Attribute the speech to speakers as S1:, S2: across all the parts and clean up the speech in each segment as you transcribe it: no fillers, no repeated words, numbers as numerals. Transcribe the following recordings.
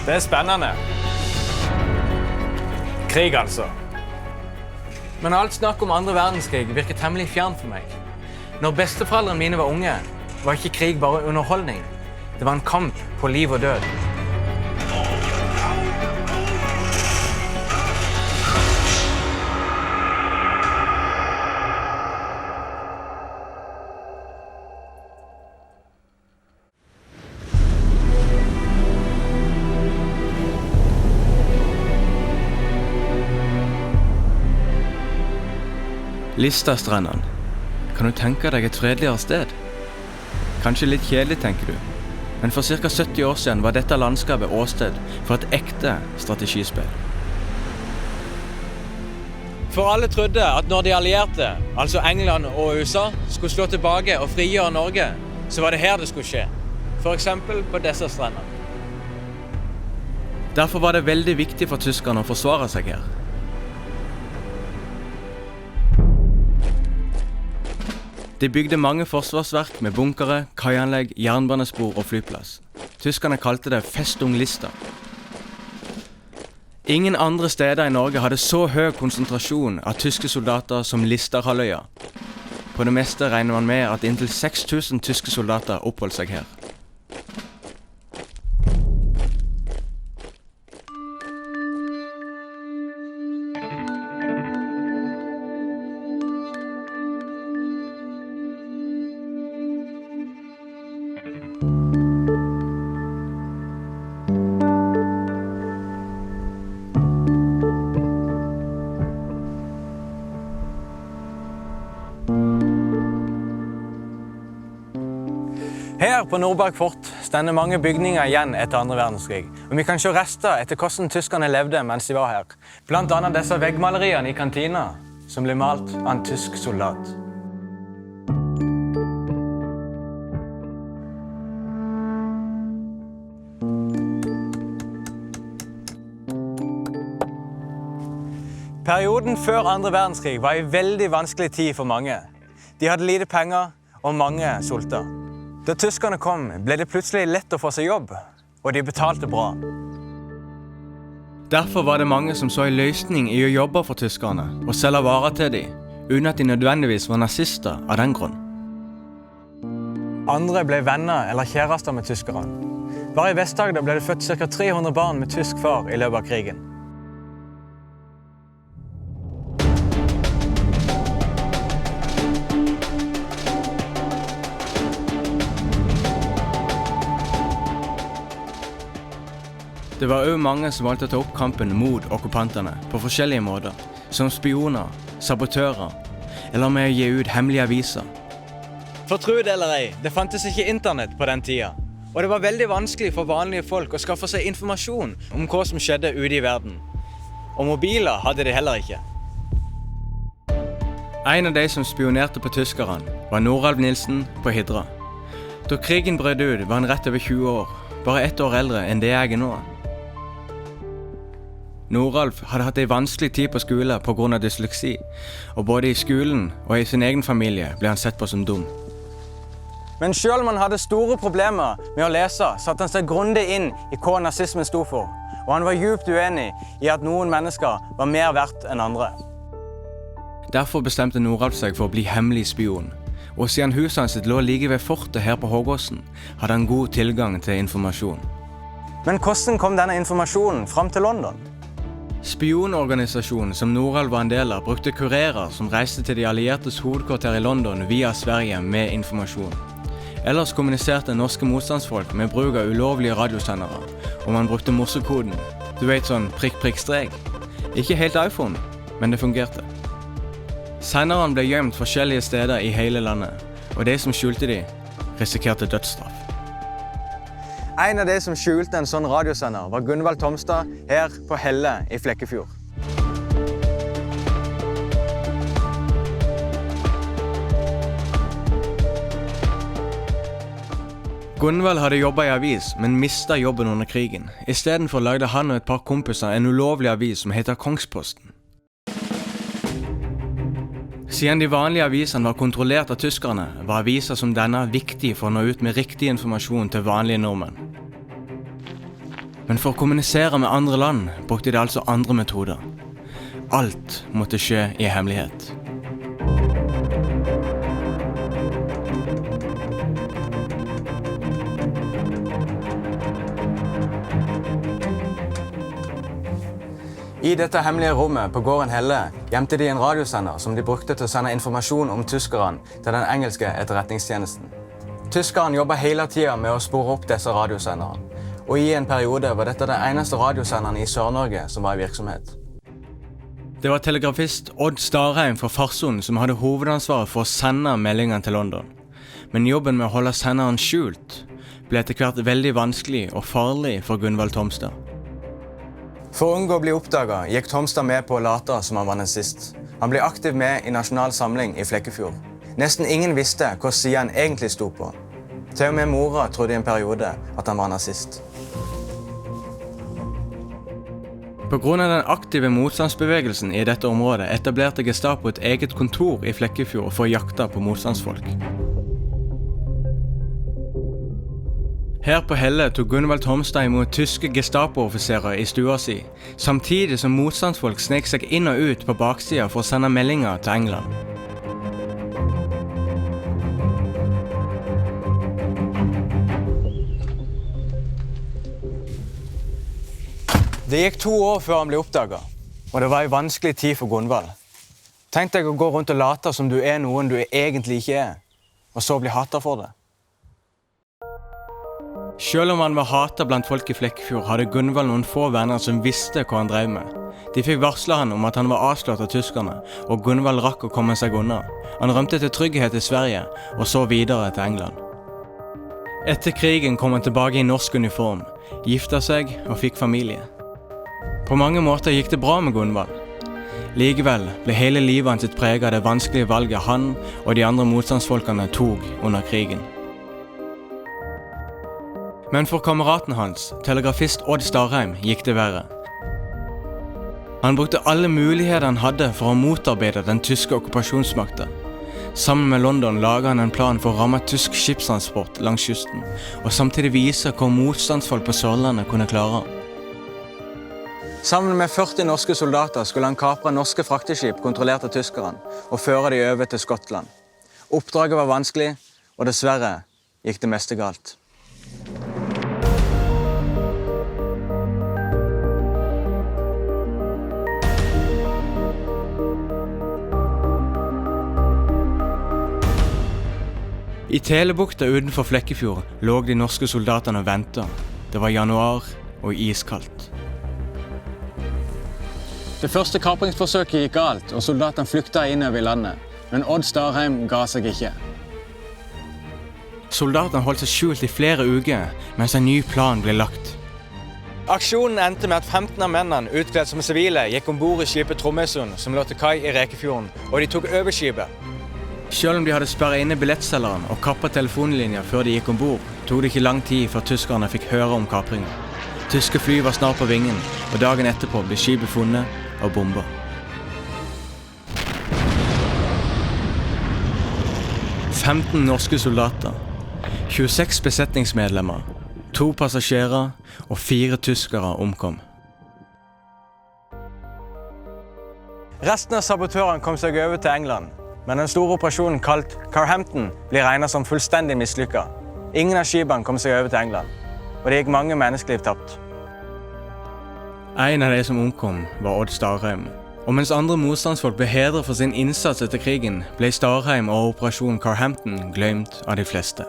S1: Det spennende. Krig, altså. Men alt snakk om andre verdenskrig virker temmelig fjern for meg. Når besteforeldrene mine var unge, var ikke krig bare underholdning. Det var en kamp på liv og død.
S2: Listastrandene. Kan du tenke deg et fredeligere sted? Kanskje litt kjedelig, tenker du. Men for ca. 70 år siden var dette landskapet åsted for et ekte strategispill.
S1: For alle trodde at når de allierte, altså England og USA, skulle slå tilbake og frigjøre Norge, så var det her det skulle skje. For eksempel på disse strandene.
S2: Derfor var det veldig viktig for tyskerne å forsvare seg her. De bygde mange forsvarsverk med bunkere, kaianlegg, jernbanespor og flyplass. Tyskerne kalte det Festung Lista. Ingen andre steder i Norge hadde så høy konsentrasjon av tyske soldater som Listerhalvøya. På det meste regner man med at inntil 6000 tyske soldater oppholdt seg her.
S1: Her på Nordberg fort stender mange bygninger igjen etter andre verdenskrig, og vi kan se rester etter hvordan tyskerne levde mens de var her. Blant annet disse veggmaleriene i kantina, som ble malt av en tysk soldat. Perioden før andre verdenskrig var en veldig vanskelig tid for mange. De hadde lite penger, og mange sulta. Da tyskerne kom, ble det plutselig lett å få seg jobb, og de betalte bra.
S2: Derfor var det mange som så en løsning i å jobbe for tyskerne og selge varer til dem, uten at de nødvendigvis var nazister av den grunn.
S1: Andre ble venner eller kjærester med tyskerne. Bare i Vest-Agder ble det født ca. 300 barn med tysk far i løpet av krigen.
S2: Det var også mange som valgte å ta opp kampen mot okkupantene på forskjellige måter, som spioner, sabotører, eller med å gi ut hemmelige aviser.
S1: For tro det eller ei, det fantes ikke internett på den tida, og det var veldig vanskelig for vanlige folk å skaffe seg informasjon om hva som skjedde ute i verden. Og mobiler hadde de heller ikke.
S2: En av de som spionerte på tyskerne var Noralf Nilsen på Hidra. Da krigen brøt ut var han rett over 20 år, bare 1 år eldre enn det jeg er nå. Noralf hadde hatt en vanskelig tid på skole på grunn av dysleksi, og både i skolen og i sin egen familie ble han sett på som dum.
S1: Men selv om han hadde store problemer med å lese, satte han seg grundig inn i hva nazismen sto for, og han var djupt uenig i at noen mennesker var mer verdt enn andre.
S2: Derfor bestemte Noralf seg for å bli hemmelig spion, og siden huset hans lå like ved fortet her på Hågåsen, hadde han god tilgang til informasjon.
S1: Men hvordan kom denne informasjonen fram til London?
S2: Spionorganisasjonen som Noralf var en del av brukte kurerer som reiste til de alliertes hovedkvarter i London via Sverige med informasjon. Ellers kommuniserte norske motstandsfolk med bruk av ulovlige radiosendere, og man brukte morsekoden. Du vet sånn prikk, prikk, strek. Ikke helt iPhone, men det fungerte. Senderne ble gjemt forskjellige steder i hele landet, og de som skjulte de, risikerte dødsstraff.
S1: En av de som skjulte en sånn radiosender var Gunvald Tomstad her på Helle i Flekkefjord.
S2: Gunvald hadde jobbet i avis, men mistet jobben under krigen. I stedet for lagde han og et par kompiser en ulovlig avis som heter Kongsposten. Siden de vanlige avisene var kontrollert av tyskerne, var aviser som denne viktig for å nå ut med riktig informasjon til vanlige nordmenn. Men for å kommunisere med andre land brukte de altså andre metoder. Alt måtte skje i hemmelighet.
S1: I dette hemmelige rommet på gården Helle gjemte de en radiosender som de brukte til å sende informasjon om tyskerne til den engelske etterretningstjenesten. Tyskerne jobbet hele tiden med å spore opp disse radiosenderne, og i en periode var dette den eneste radiosenderen i Sør-Norge som var i virksomhet.
S2: Det var telegrafist Odd Starheim fra Farsund som hadde hovedansvaret for å sende meldingene til London. Men jobben med å holde senderen skjult ble etter hvert veldig vanskelig og farlig for Gunvald Thomstad.
S1: For å unngå å bli oppdaget, gikk Thomstad med på å late som han var nazist. Han ble aktiv med i Nasjonal Samling i Flekkefjord. Nesten ingen visste hva siden han egentlig sto på. Til og med mora trodde i en periode at han var nazist.
S2: På grunn av den aktive motstandsbevegelsen i dette området etablerte Gestapo et eget kontor i Flekkefjord for å jakte på motstandsfolk. Her på Helle tok Gunvald Thomstad imot tyske Gestapo-offiserer i stua si, samtidig som motstandsfolk snek seg inn og ut på baksida for å sende meldinger til England.
S1: Det gikk 2 år før han ble oppdaget, og det var en vanskelig tid for Gunvald. Tenk deg å gå rundt og late som du er noen du egentlig ikke er, og så bli hatet for det.
S2: Selv om han var hatet blant folk i Flekkefjord, hadde Gunvald noen få venner som visste hva han drev med. De fikk varsle han om at han var avslørt av tyskerne, og Gunvald rakk å komme seg unna. Han rømte til trygghet i Sverige, og så videre til England. Etter krigen kom han tilbake i norsk uniform, giftet seg og fikk familie. På mange måter gikk det bra med Gunvald. Likevel ble hele livet hans preget av det vanskelige valget han og de andre motstandsfolkene tok under krigen. Men for kameraten hans, telegrafist Odd Starheim, gikk det verre. Han brukte alle muligheter han hadde for å motarbeide den tyske okkupasjonsmakten. Sammen med London laget han en plan for å ramme tysk skipstransport langs kysten, og samtidig vise hva motstandsfolk på Sørlandet kunne klare.
S1: Sammen med 40 norske soldater skulle han kapre norske frakteskip kontrollert av tyskerne og føre de over til Skottland. Oppdraget var vanskelig, og dessverre gikk det meste galt.
S2: I Telebukta utenfor Flekkefjord lå de norske soldatene og ventet. Det var januar og iskaldt.
S1: Det første kapringsforsøket gikk galt, og soldatene flyktet innover i landet. Men Odd Starheim ga seg ikke.
S2: Soldatene holdt seg skjult i flere uker, mens en ny plan ble lagt.
S1: Aksjonen endte med at 15 av mennene, utkledd som sivile, gikk ombord i skipet Tromøysund, som lå til kai i Rekefjorden, og de tok over skipet.
S2: Selv om de hadde sperret inne billettselgeren og kappet telefonlinjer før de gikk ombord, tok det ikke lang tid før tyskerne fikk høre om kapringen. Tyske fly var snart på vingen, og dagen etterpå ble skipet funnet og bomber. «15 norske soldater, 26 besetningsmedlemmer, 2 passasjerer og 4 tyskere omkom.
S1: Resten av sabotørene kom seg over til England, men den store operasjonen kalt Carhampton blir regnet som fullstendig mislykket. Ingen av skipene kom seg over til England, og det gikk mange menneskeliv tapt.
S2: En av de som omkom var Odd Starheim, og mens andre motstandsfolk ble hedret for sin innsats etter krigen, ble Starheim og operasjonen Carhampton glemt av de fleste.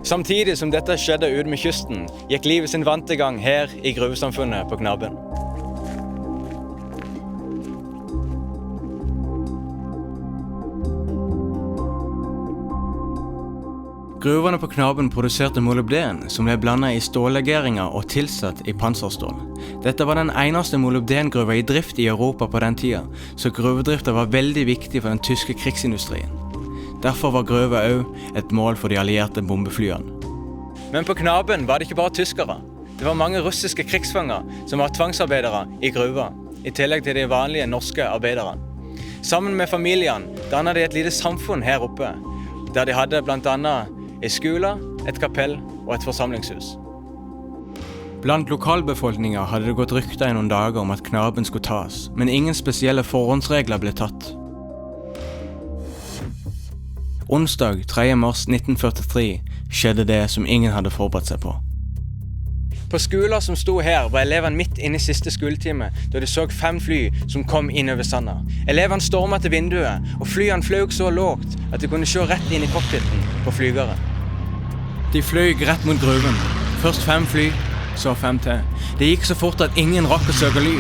S1: Samtidig som dette skjedde ut med kysten, gikk livet sin vante gang her i gruvesamfunnet på Knabben.
S2: Gruvene på Knabben produserte molybden, som ble blandet i stållegeringer og tilsatt i panserstål. Dette var den eneste molybdengruva i drift i Europa på den tida, så gruvedriften var veldig viktig for den tyske krigsindustrien. Derfor var gruva også et mål for de allierte bombeflyene.
S1: Men på Knabben var det ikke bare tyskere. Det var mange russiske krigsfanger som var tvangsarbeidere i gruva, i tillegg til de vanlige norske arbeiderne. Sammen med familiene dannet de et lite samfunn her oppe, der de hadde blant annet en skole, et kapell og et forsamlingshus.
S2: Blant lokalbefolkningen hadde det gått rykter i noen dager om at knaben skulle tas, men ingen spesielle forhåndsregler ble tatt. Onsdag 3. mars 1943 skjedde det som ingen hadde forberedt seg på.
S1: På skoler som sto her var elevene midt inne i siste skoletime da de så 5 fly som kom inn over sanda. Elevene stormet til vinduet, og flyene fløy så lågt at de kunne se rett inn i cockpiten på flygere.
S2: De fløy rett mot gruven. Først 5 fly, så 5 til. Det gikk så fort at ingen rakk å søke ly.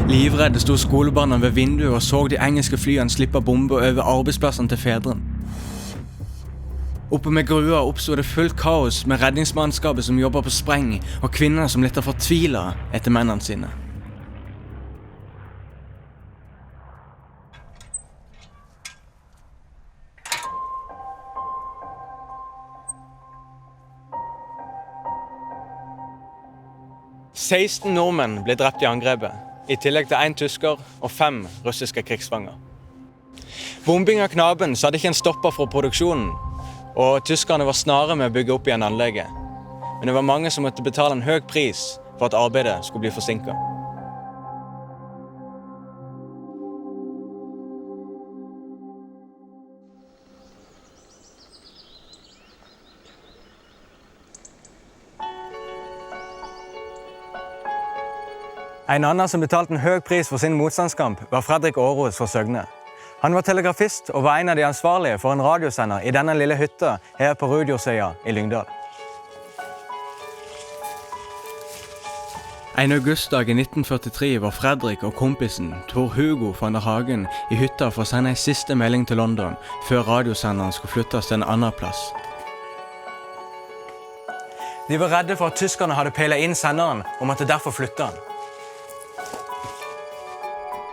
S2: Livredde sto skolebarna ved vinduet og så de engelske flyene slippe bomber over arbeidsplassene til fedren. Oppe med grua oppstod det fullt kaos med redningsmannskapet som jobber på spreng, og kvinner som lette fortvilet etter mennene sine.
S1: «16 nordmenn ble drept i angrepet, i tillegg til 1 tysker og 5 russiske krigsfanger. Bombing av knaben satte ikke en stopper for produksjonen, og tyskerne var snare med å bygge opp igjen anlegget. Men det var mange som måtte betale en høy pris for at arbeidet skulle bli forsinket. En annen som betalte en høy pris for sin motstandskamp var Fredrik Aarhus fra Søgne. Han var telegrafist og var en av de ansvarlige for en radiosender i denne lille hytta her på Rudjordsøya i Lyngdal.
S2: En augustdag i 1943 var Fredrik og kompisen Tor Hugo van der Hagen i hytta for å sende en siste melding til London før radiosenderen skulle flyttes til en annen plass.
S1: De var redde for at tyskerne hadde peilet inn senderen og måtte derfor flytte han.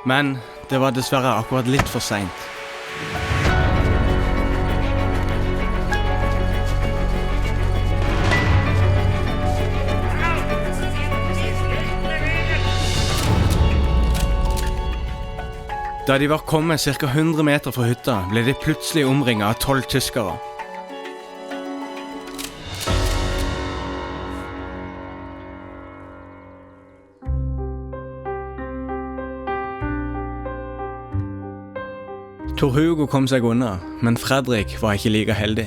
S2: Men det var dessverre akkurat litt for sent. Da de var kommet ca. 100 meter fra hytta, ble de plutselig omringet av 12 tyskere. Tor Hugo kom seg unna, men Fredrik var ikke like heldig.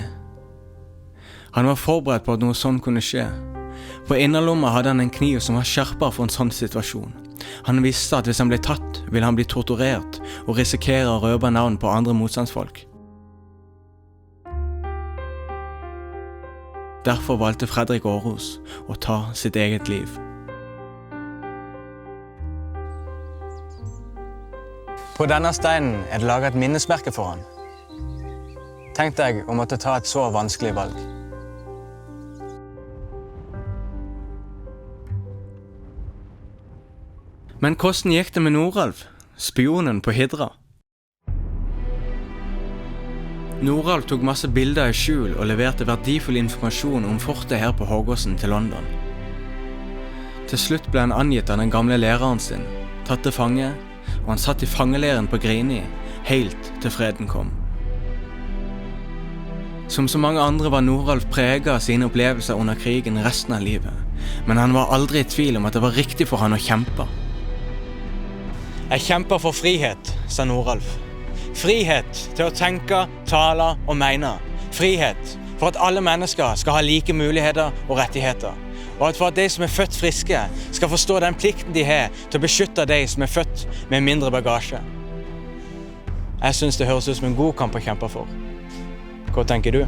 S2: Han var forberedt på at noe sånt kunne skje. På innerlomma hadde han en kniv som var skjerpet for en sånn situasjon. Han visste at hvis han ble tatt, ville han bli torturert og risikere å røpe navn på andre motstandsfolk. Derfor valgte Fredrik Aarhus å ta sitt eget liv.
S1: På denne steinen er det laget et minnesmerke for han. Tenk deg å måtte ta et så vanskelig valg.
S2: Men hvordan gikk det med Noralf, spionen på Hidra? Noralf tok masse bilder i skjul og leverte verdifull informasjon om fortet her på Hågåsen til London. Til slutt ble han angitt av den gamle læreren sin, tatt til fange, og han satt i fangeleiren på Grini, helt til freden kom. Som så mange andre var Noralf preget av sine opplevelser under krigen resten av livet, men han var aldri i tvil om at det var riktig for han å kjempe.
S1: Jeg kjemper for frihet, sa Noralf. Frihet til å tenke, tale og mene. Frihet for at alle mennesker skal ha like muligheter og rettigheter. Og at for at de som er født friske skal forstå den plikten de har til å beskytte de som er født med mindre bagasje. Jeg synes det høres ut som en god kamp å kjempe for. Hva tenker du?